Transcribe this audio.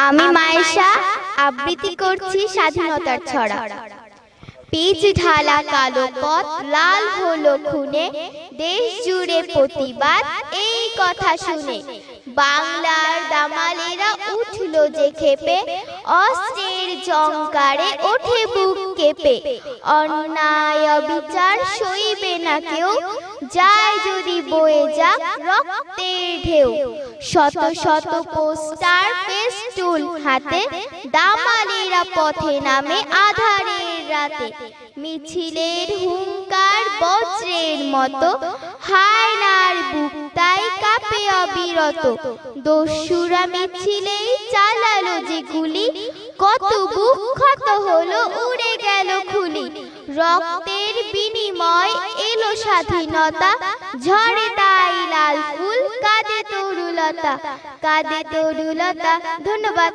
আমি মায়েশা আবৃত্তি করছি স্বাধীনতার ছড়া। পিচ ঢালা কালো পথ লাল হলো খুনে, দেশ জুড়ে প্রতিবাদ এই কথা শুনে। বাংলার দামালেরা উঠলো যে ক্ষেপে, অস্ত্রের জংকারে ওঠে বুক কেঁপে। অন্যায় অবিচার সইবে না কেউ, যায় যদি বয়ে যাক রক্তের ঢেউ। শত শত পোস্টার পেস্টুল হাতে, দামালেরা পথে নামে আঁধারের রাতে। মিছিলের হুঙ্কার বজ্রের মতো, হায়নার বুক তাই কাঁপে অবিরত। দস্যুরা মিছিলেই চালালো যে গুলি, কত বুক ক্ষত হলো উড়ে গেল খুলি। রক্তের বিনিময় এলো স্বাধীনতা, ঝরে তাই লাল ফুল কাঁদে তরুলতা, কাঁদে তরুলতা। ধন্যবাদ।